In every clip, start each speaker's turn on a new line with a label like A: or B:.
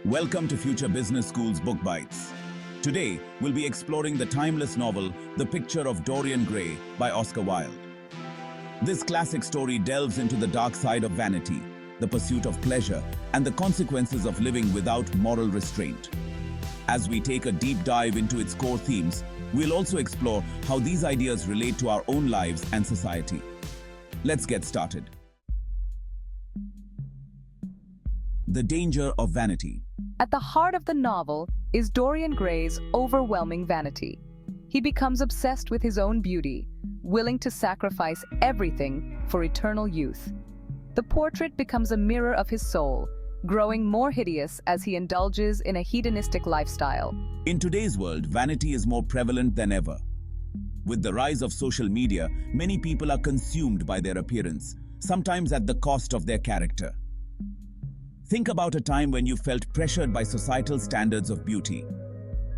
A: Welcome to Future Business School's Book Bites. Today, we'll be exploring the timeless novel, The Picture of Dorian Gray by Oscar Wilde. This classic story delves into the dark side of vanity, the pursuit of pleasure, and the consequences of living without moral restraint. As we take a deep dive into its core themes, we'll also explore how these ideas relate to our own lives and society. Let's get started. The danger of vanity.
B: At the heart of the novel is Dorian Gray's overwhelming vanity. He becomes obsessed with his own beauty, willing to sacrifice everything for eternal youth. The portrait becomes a mirror of his soul, growing more hideous as he indulges in a hedonistic lifestyle.
A: In today's world, vanity is more prevalent than ever. With the rise of social media, many people are consumed by their appearance, sometimes at the cost of their character. Think about a time when you felt pressured by societal standards of beauty.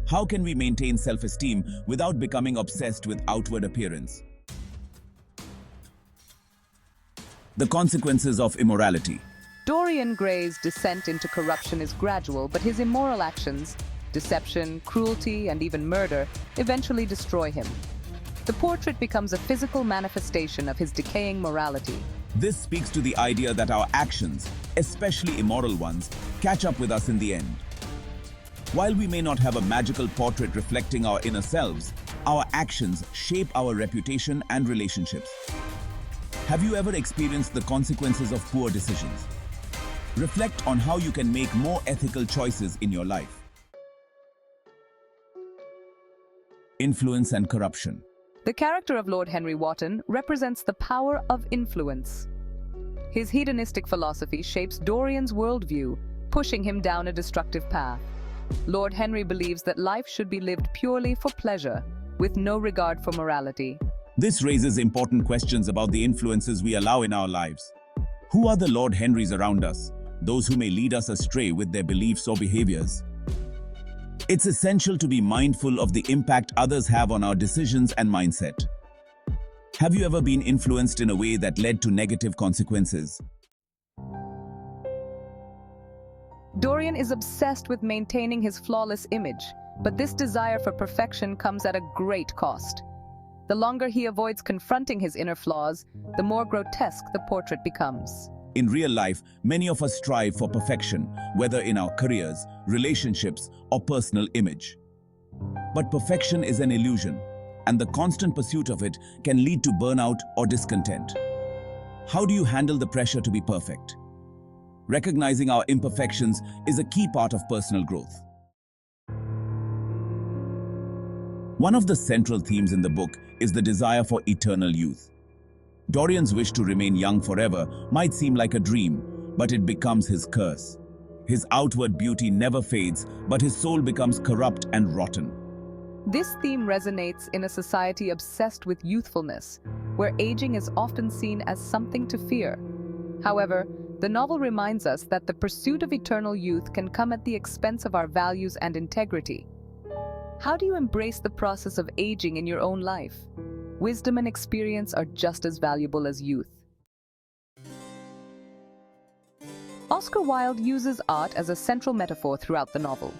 A: How can we maintain self-esteem without becoming obsessed with outward appearance? The consequences of immorality.
B: Dorian Gray's descent into corruption is gradual, but his immoral actions, deception, cruelty, and even murder, eventually destroy him. The portrait becomes a physical manifestation of his decaying morality.
A: This speaks to the idea that our actions, especially immoral ones, catch up with us in the end. While we may not have a magical portrait reflecting our inner selves, our actions shape our reputation and relationships. Have you ever experienced the consequences of poor decisions? Reflect on how you can make more ethical choices in your life. Influence and corruption.
B: The character of Lord Henry Wotton represents the power of influence. His hedonistic philosophy shapes Dorian's worldview, pushing him down a destructive path. Lord Henry believes that life should be lived purely for pleasure, with no regard for morality.
A: This raises important questions about the influences we allow in our lives. Who are the Lord Henrys around us, those who may lead us astray with their beliefs or behaviors? It's essential to be mindful of the impact others have on our decisions and mindset. Have you ever been influenced in a way that led to negative consequences?
B: Dorian is obsessed with maintaining his flawless image, but this desire for perfection comes at a great cost. The longer he avoids confronting his inner flaws, the more grotesque the portrait becomes.
A: In real life, many of us strive for perfection, whether in our careers, relationships, or personal image. But perfection is an illusion, and the constant pursuit of it can lead to burnout or discontent. How do you handle the pressure to be perfect? Recognizing our imperfections is a key part of personal growth. One of the central themes in the book is the desire for eternal youth. Dorian's wish to remain young forever might seem like a dream, but it becomes his curse. His outward beauty never fades, but his soul becomes corrupt and rotten.
B: This theme resonates in a society obsessed with youthfulness, where aging is often seen as something to fear. However, the novel reminds us that the pursuit of eternal youth can come at the expense of our values and integrity. How do you embrace the process of aging in your own life? Wisdom and experience are just as valuable as youth. Oscar Wilde uses art as a central metaphor throughout the novel.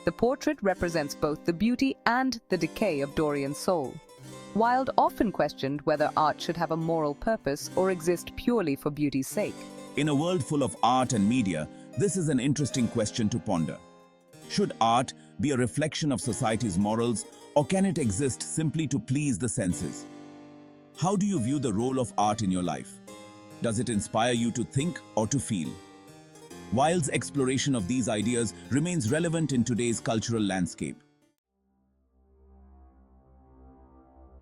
B: The portrait represents both the beauty and the decay of Dorian's soul. Wilde often questioned whether art should have a moral purpose or exist purely for beauty's sake.
A: In a world full of art and media, this is an interesting question to ponder. Should art be a reflection of society's morals, or can it exist simply to please the senses? How do you view the role of art in your life? Does it inspire you to think or to feel? Wilde's exploration of these ideas remains relevant in today's cultural landscape.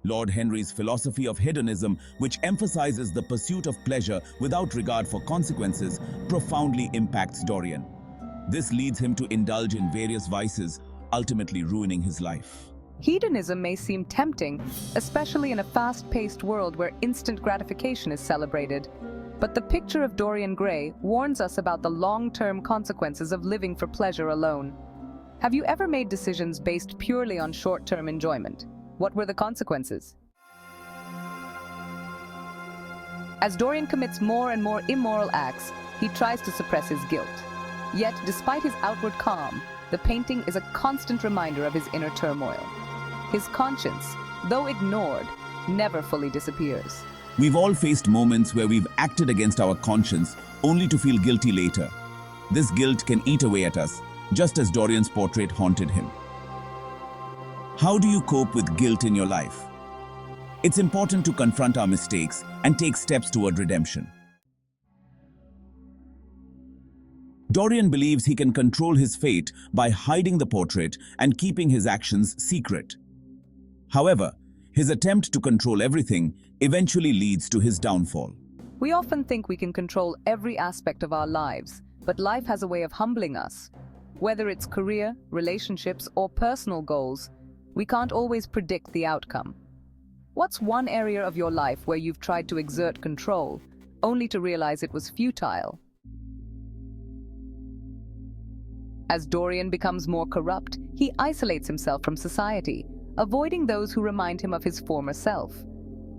A: Lord Henry's philosophy of hedonism, which emphasizes the pursuit of pleasure without regard for consequences, profoundly impacts Dorian. This leads him to indulge in various vices, ultimately ruining his life.
B: Hedonism may seem tempting, especially in a fast-paced world where instant gratification is celebrated. But the Picture of Dorian Gray warns us about the long-term consequences of living for pleasure alone. Have you ever made decisions based purely on short-term enjoyment? What were the consequences? As Dorian commits more and more immoral acts, he tries to suppress his guilt. Yet, despite his outward calm, the painting is a constant reminder of his inner turmoil. His conscience, though ignored, never fully disappears.
A: We've all faced moments where we've acted against our conscience only to feel guilty later. This guilt can eat away at us, just as Dorian's portrait haunted him. How do you cope with guilt in your life? It's important to confront our mistakes and take steps toward redemption. Dorian believes he can control his fate by hiding the portrait and keeping his actions secret. However, his attempt to control everything eventually leads to his downfall.
B: We often think we can control every aspect of our lives, but life has a way of humbling us. Whether it's career, relationships, or personal goals, we can't always predict the outcome. What's one area of your life where you've tried to exert control, only to realize it was futile? As Dorian becomes more corrupt, he isolates himself from society, avoiding those who remind him of his former self.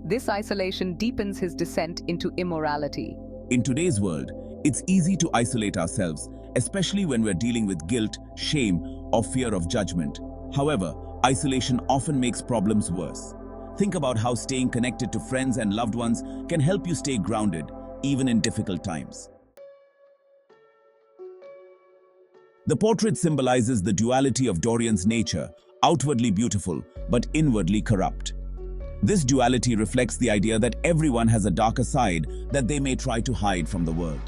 B: This isolation deepens his descent into immorality.
A: In today's world, it's easy to isolate ourselves, especially when we're dealing with guilt, shame, or fear of judgment. However, isolation often makes problems worse. Think about how staying connected to friends and loved ones can help you stay grounded, even in difficult times. The portrait symbolizes the duality of Dorian's nature, outwardly beautiful, but inwardly corrupt. This duality reflects the idea that everyone has a darker side that they may try to hide from the world.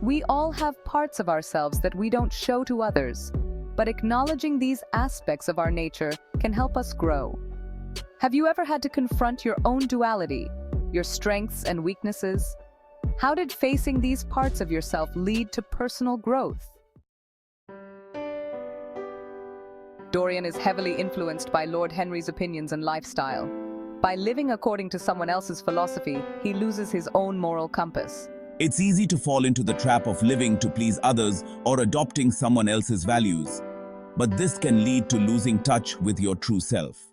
B: We all have parts of ourselves that we don't show to others, but acknowledging these aspects of our nature can help us grow. Have you ever had to confront your own duality, your strengths and weaknesses? How did facing these parts of yourself lead to personal growth? Dorian is heavily influenced by Lord Henry's opinions and lifestyle. By living according to someone else's philosophy, he loses his own moral compass.
A: It's easy to fall into the trap of living to please others or adopting someone else's values. But this can lead to losing touch with your true self.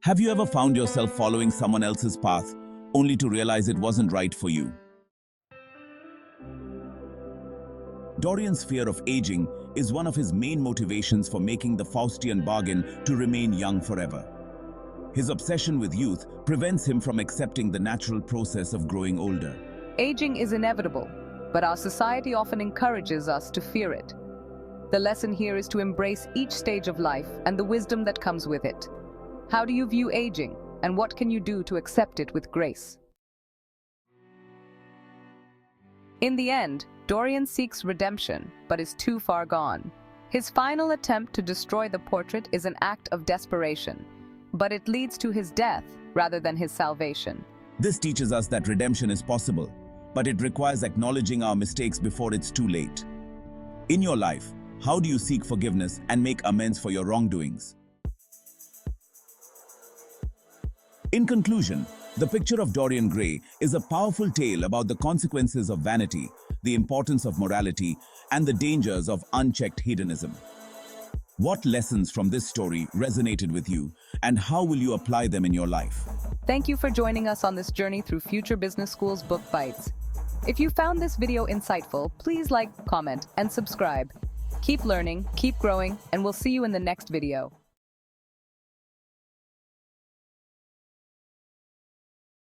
A: Have you ever found yourself following someone else's path only to realize it wasn't right for you? Dorian's fear of aging is one of his main motivations for making the Faustian bargain to remain young forever. His obsession with youth prevents him from accepting the natural process of growing older.
B: Aging is inevitable, but our society often encourages us to fear it. The lesson here is to embrace each stage of life and the wisdom that comes with it. How do you view aging, and what can you do to accept it with grace? In the end, Dorian seeks redemption, but is too far gone. His final attempt to destroy the portrait is an act of desperation, but it leads to his death rather than his salvation.
A: This teaches us that redemption is possible, but it requires acknowledging our mistakes before it's too late. In your life, how do you seek forgiveness and make amends for your wrongdoings? In conclusion, The Picture of Dorian Gray is a powerful tale about the consequences of vanity, the importance of morality, and the dangers of unchecked hedonism. What lessons from this story resonated with you, and how will you apply them in your life?
B: Thank you for joining us on this journey through Future Business School's Book Bites. If you found this video insightful, please like, comment, and subscribe. Keep learning, keep growing, and we'll see you in the next video.